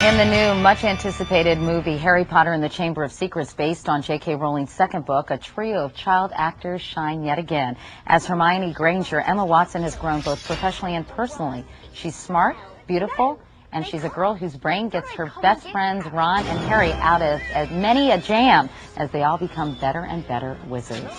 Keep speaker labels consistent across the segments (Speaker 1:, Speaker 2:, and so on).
Speaker 1: In the new, much-anticipated movie, Harry Potter and the Chamber of Secrets, based on J.K. Rowling's second book, a trio of child actors shine yet again. As Hermione Granger, Emma Watson has grown both professionally and personally. She's smart, beautiful, and she's a girl whose brain gets her best friends Ron and Harry out of as many a jam as they all become better and better wizards.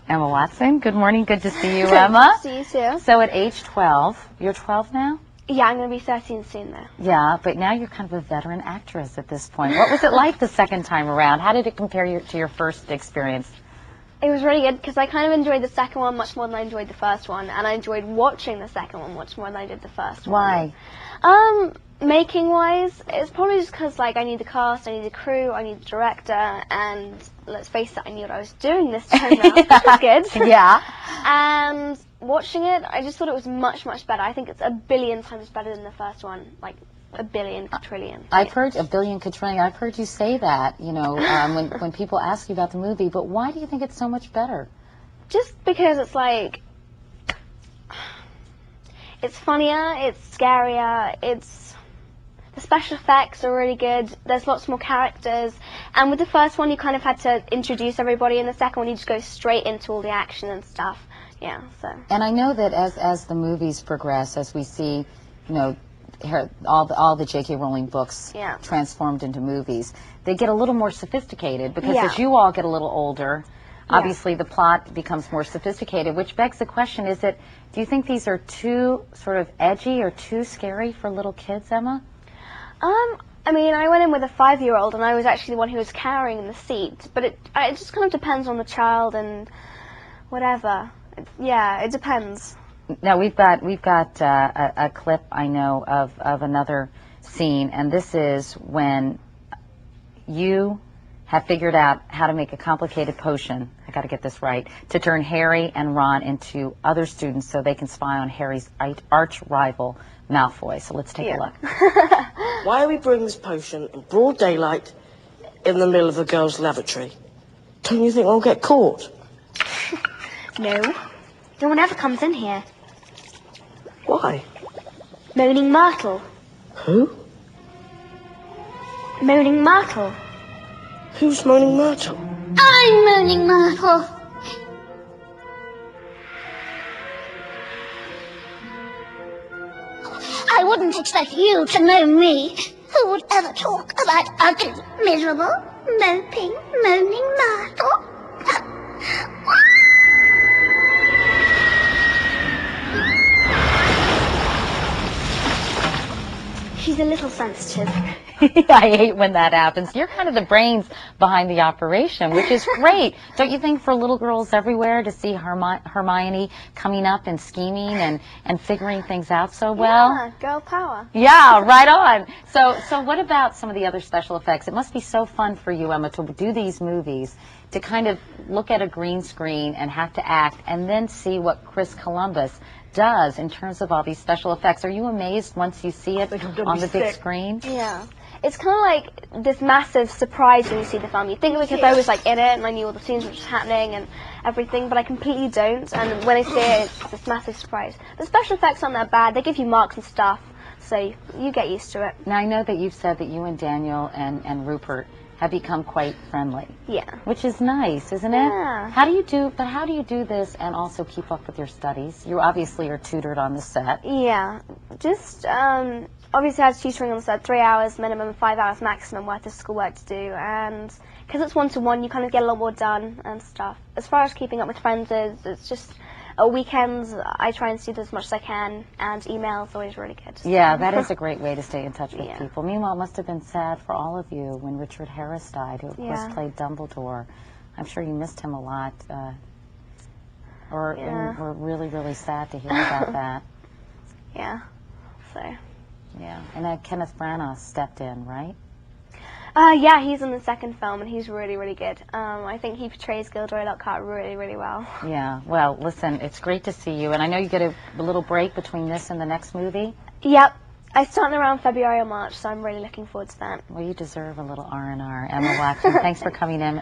Speaker 1: Emma Watson, good morning. Good to see you, Emma.
Speaker 2: Good to see you too.
Speaker 1: So at age 12, you're 12 now?
Speaker 2: Yeah, I'm going to be 13 soon, though.
Speaker 1: Yeah, but now you're kind of a veteran actress at this point. What was it like the second time around? How did it compare to your first experience?
Speaker 2: It was really good because I kind of enjoyed the second one much more than I enjoyed the first one, and I enjoyed watching the second one much more than I did the first one.
Speaker 1: Why?
Speaker 2: Making-wise, it's probably just because, like, I need the cast, I need the crew, I need the director, and let's face it, I knew what I was doing this time around, which was good.
Speaker 1: Yeah.
Speaker 2: And watching it, I just thought it was much, much better. I think it's a billion times better than the first one, like a billion quadrillion.
Speaker 1: I've heard a billion quadrillion. I've heard you say that, you know, when people ask you about the movie. But why do you think it's so much better?
Speaker 2: Just because it's like, it's funnier, it's scarier, the special effects are really good, there's lots more characters, and with the first one you kind of had to introduce everybody, and the second one you just go straight into all the action and stuff. Yeah, so.
Speaker 1: And I know that as the movies progress, as we see, you know, all the J.K. Rowling books transformed into movies, they get a little more sophisticated because as you all get a little older, obviously the plot becomes more sophisticated, which begs the question, do you think these are too sort of edgy or too scary for little kids, Emma?
Speaker 2: I mean, I went in with a 5-year-old and I was actually the one who was carrying the seat, but it just kind of depends on the child and whatever. It depends.
Speaker 1: Now we've got a clip, I know, of another scene, and this is when you have figured out how to make a complicated potion, I got to get this right, to turn Harry and Ron into other students so they can spy on Harry's arch rival, Malfoy. So let's take a look.
Speaker 3: Why are we brewing this potion in broad daylight in the middle of a girls' lavatory? Don't you think we'll get caught?
Speaker 4: No. No one ever comes in here.
Speaker 3: Why?
Speaker 4: Moaning Myrtle.
Speaker 3: Who?
Speaker 4: Moaning Myrtle.
Speaker 3: Who's Moaning Myrtle?
Speaker 4: I'm Moaning Myrtle. I wouldn't expect you to know me. Who would ever talk about ugly, miserable, moping, moaning Myrtle? She's a little sensitive.
Speaker 1: I hate when that happens. You're kind of the brains behind the operation, which is great. Don't you think for little girls everywhere to see Hermione coming up and scheming and figuring things out so well?
Speaker 2: Yeah, girl power.
Speaker 1: Yeah, right on. So what about some of the other special effects? It must be so fun for you, Emma, to do these movies, to kind of look at a green screen and have to act and then see what Chris Columbus does in terms of all these special effects. Are you amazed once you see it on the big screen?
Speaker 2: Yeah. It's kind of like this massive surprise when you see the film. You think because I was like in it and I knew all the scenes which was happening and everything, but I completely don't. And when I see it, it's this massive surprise. The special effects aren't that bad. They give you marks and stuff, so you get used to it.
Speaker 1: Now I know that you've said that you and Daniel and Rupert have become quite friendly.
Speaker 2: Yeah.
Speaker 1: Which is nice, isn't it?
Speaker 2: Yeah.
Speaker 1: How do you do this and also keep up with your studies? You obviously are tutored on the set.
Speaker 2: Yeah. Just, obviously I had tutoring on the set, 3 hours minimum, 5 hours maximum worth of schoolwork to do, and because it's one-to-one, you kind of get a lot more done and stuff. As far as keeping up with friends it's just, weekends, I try and study as much as I can, and email's always really good.
Speaker 1: Yeah, that is a great way to stay in touch with people. Meanwhile, it must have been sad for all of you when Richard Harris died, who of course played Dumbledore. I'm sure you missed him a lot, and we're really, really sad to hear about that.
Speaker 2: Yeah, so.
Speaker 1: Yeah, and Kenneth Branagh stepped in, right?
Speaker 2: Yeah, he's in the second film, and he's really, really good. I think he portrays Gilderoy Lockhart really, really well.
Speaker 1: Yeah, well, listen, it's great to see you, and I know you get a little break between this and the next movie.
Speaker 2: Yep, I start around February or March, so I'm really looking forward to that.
Speaker 1: Well, you deserve a little R&R. Emma Watson, thanks for coming in.